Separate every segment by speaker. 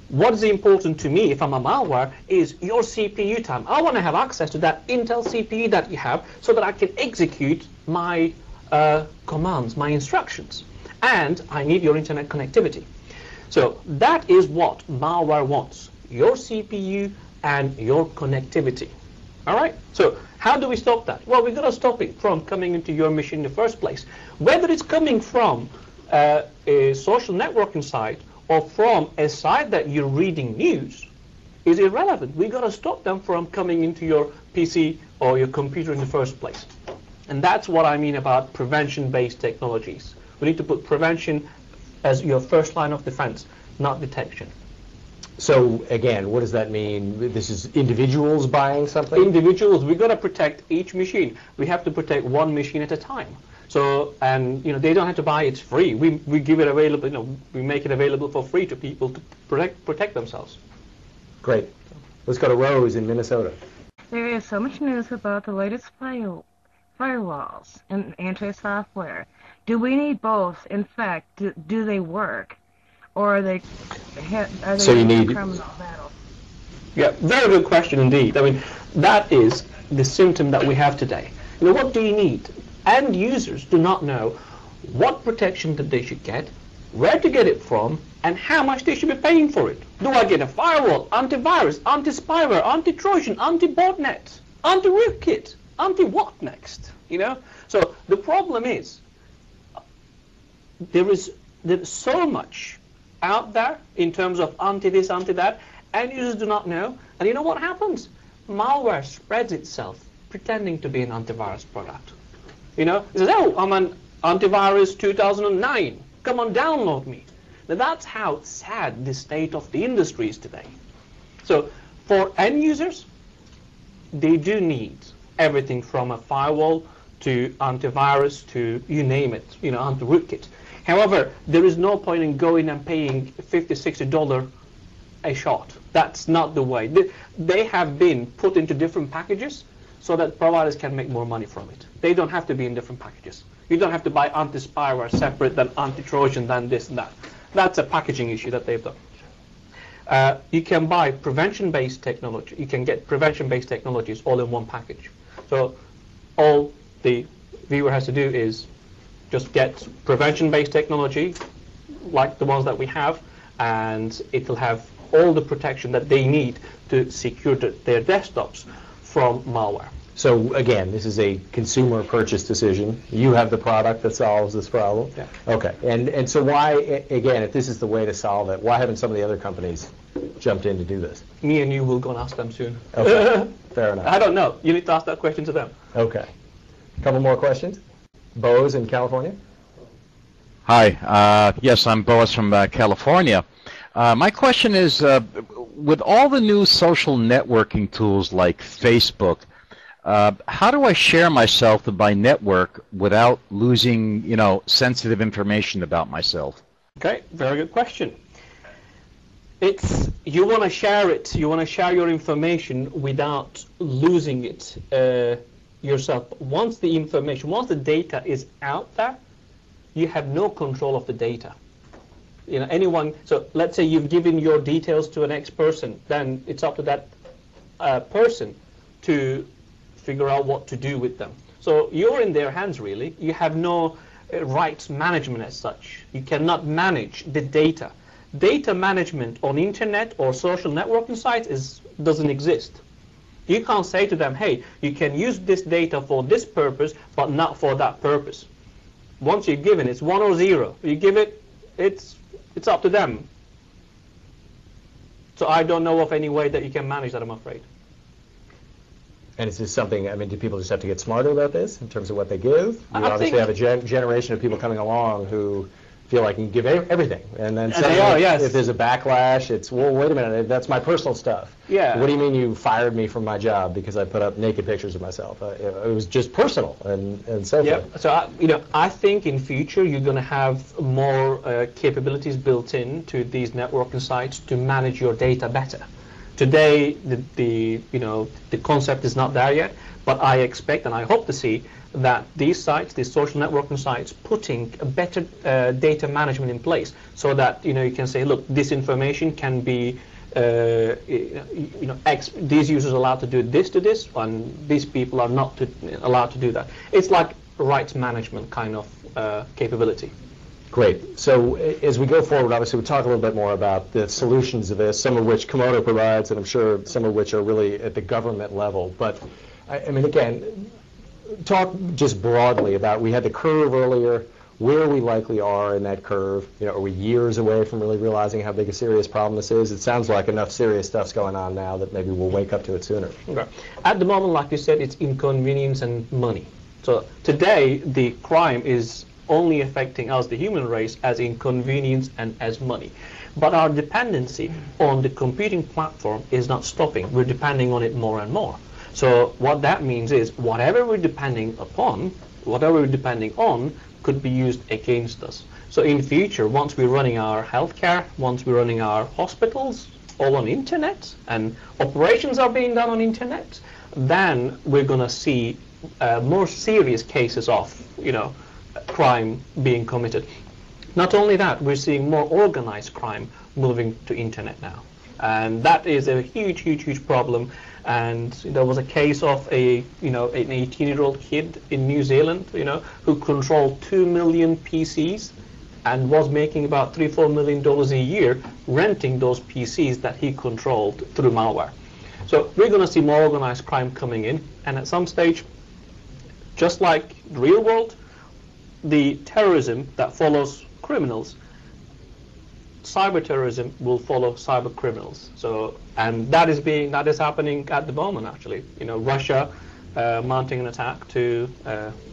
Speaker 1: What is important to me if I'm a malware is your CPU time. I want to have access to that Intel CPU that you have so that I can execute my commands, my instructions. And I need your internet connectivity. So that is what malware wants, your CPU and your connectivity. All right? So how do we stop that? Well, we've got to stop it from coming into your machine in the first place. Whether it's coming from a social networking site or from a site that you're reading news is irrelevant. We've got to stop them from coming into your PC or your computer in the first place. And that's what I mean about prevention-based technologies. We need to put prevention as your first line of defense, not detection.
Speaker 2: So again, what does that mean? This is individuals buying something?
Speaker 1: Individuals, we've got to protect each machine. We have to protect one machine at a time. So, and they don't have to buy it free. We give it available, we make it available for free to people to protect themselves.
Speaker 2: Great. Let's go to Rose in Minnesota.
Speaker 3: There is so much news about the latest firewalls and anti-software. Do we need both? In fact, do they work? Or are they
Speaker 2: so you need
Speaker 3: criminal battle?
Speaker 1: Yeah, very good question indeed. I mean, that is the symptom that we have today. What do you need? End users do not know what protection that they should get, where to get it from, and how much they should be paying for it. Do I get a firewall, antivirus, anti-spyware, anti-Trojan, anti-botnet, anti-rootkit, anti-what next? So the problem is there's so much out there in terms of anti-this, anti-that, and users do not know. And you know what happens? Malware spreads itself pretending to be an antivirus product. It says, oh, I'm an antivirus 2009. Come on, download me. Now that's how sad the state of the industry is today. So for end users, they do need everything from a firewall to antivirus to you name it, anti-rootkit. However, there is no point in going and paying $50, $60 a shot. That's not the way. They have been put into different packages so that providers can make more money from it. They don't have to be in different packages. You don't have to buy anti-spyware separate than anti-Trojan, than this and that. That's a packaging issue that they've done. You can buy prevention-based technology. You can get prevention-based technologies all in one package. So all the viewer has to do is just get prevention-based technology, like the ones that we have, and it'll have all the protection that they need to secure their desktops from malware.
Speaker 2: So again, this is a consumer purchase decision. You have the product that solves this problem.
Speaker 1: Yeah.
Speaker 2: Okay. And so why, again, if this is the way to solve it, why haven't some of the other companies jumped in to do this?
Speaker 1: Me and you will go and ask them soon.
Speaker 2: Okay. Fair enough.
Speaker 1: I don't know. You need to ask that question to them.
Speaker 2: Okay. A couple more questions. Boaz in California.
Speaker 4: Hi. Yes, I'm Boaz from California. My question is, with all the new social networking tools like Facebook, how do I share myself to my network without losing, sensitive information about myself?
Speaker 1: Okay, very good question. You want to share it. You want to share your information without losing it yourself. Once the data is out there, you have no control of the data. So let's say you've given your details to an ex-person, then it's up to that person to figure out what to do with them. So you're in their hands, really. You have no rights management as such. You cannot manage the data. Data management on internet or social networking sites doesn't exist. You can't say to them, hey, you can use this data for this purpose, but not for that purpose. Once you're given, it's 1 or 0. You give it, it's up to them. So I don't know of any way that you can manage that, I'm afraid.
Speaker 2: And is this something, do people just have to get smarter about this in terms of what they give? You obviously have a generation of people coming along who feel like you can give everything. And then suddenly, if there's a backlash, it's, well, wait a minute, that's my personal stuff.
Speaker 1: Yeah.
Speaker 2: What do you mean you fired me from my job because I put up naked pictures of myself? It was just personal and so forth.
Speaker 1: So, I think in future you're going to have more capabilities built in to these networking sites to manage your data better. today, the concept is not there yet, but I expect and I hope to see that these sites, these social networking sites, putting a better data management in place, so that you can say, look, this information can be these users are allowed to do this to this, and these people are not allowed to do that. It's like rights management kind of capability.
Speaker 2: Great. So as we go forward, obviously we'll talk a little bit more about the solutions of this, some of which Komodo provides, and I'm sure some of which are really at the government level. But I mean, again, talk just broadly about, we had the curve earlier, where we likely are in that curve. Are we years away from really realizing how big a serious problem this is? It sounds like enough serious stuff's going on now that maybe we'll wake up to it sooner.
Speaker 1: Okay. At the moment, like you said, it's inconvenience and money. So today, the crime is only affecting us, the human race, as inconvenience and as money. But our dependency on the computing platform is not stopping. We're depending on it more and more. So what that means is whatever we're depending on could be used against us. So in future, once we're running our healthcare, once we're running our hospitals, all on internet, and operations are being done on internet, then we're going to see more serious cases of, crime being committed. Not only that, we're seeing more organized crime moving to internet now. And that is a huge, huge, huge problem. And there was a case of an 18-year-old kid in New Zealand, who controlled 2 million PCs and was making about $3-4 million a year renting those PCs that he controlled through malware. So we're going to see more organized crime coming in, and at some stage, just like the real world, the terrorism that follows criminals, cyber terrorism will follow cyber criminals. So, and that is happening at the moment, actually. Russia mounting an attack to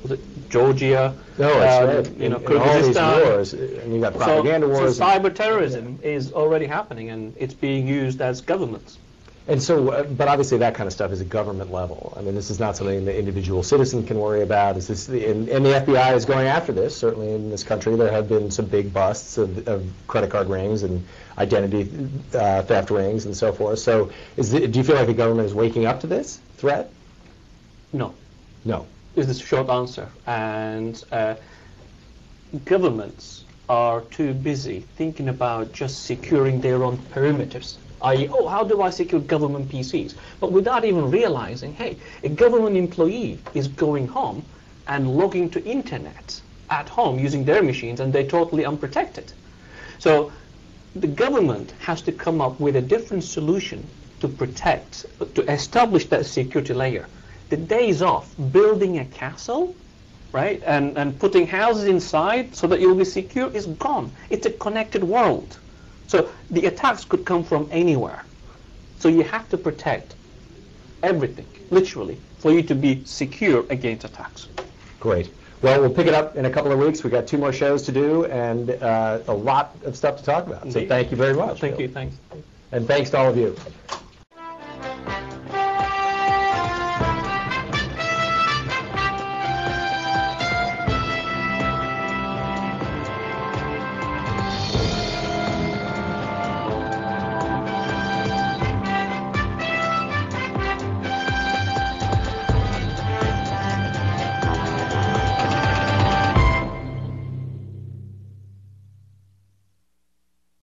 Speaker 1: was it Georgia?
Speaker 2: No, that's right.
Speaker 1: Kyrgyzstan.
Speaker 2: All these wars, and you got propaganda wars.
Speaker 1: So cyber terrorism is already happening, and it's being used as governments.
Speaker 2: And so, but obviously that kind of stuff is at government level. I mean, this is not something the individual citizen can worry about. And the FBI is going after this. Certainly in this country, there have been some big busts of credit card rings and identity theft rings and so forth. So do you feel like the government is waking up to this threat?
Speaker 1: No.
Speaker 2: No.
Speaker 1: Is the short answer. And governments are too busy thinking about just securing their own perimeters. How do I secure government PCs? But without even realizing, hey, a government employee is going home and logging to internet at home using their machines, and they're totally unprotected. So the government has to come up with a different solution to protect, to establish that security layer. The days of building a castle, right, and putting houses inside so that you'll be secure is gone. It's a connected world. So the attacks could come from anywhere. So you have to protect everything, literally, for you to be secure against attacks.
Speaker 2: Great. Well, we'll pick it up in a couple of weeks. We've got 2 more shows to do and a lot of stuff to talk about.
Speaker 1: Indeed.
Speaker 2: So thank you very much.
Speaker 1: Thank you. Thanks.
Speaker 2: And thanks to all of you.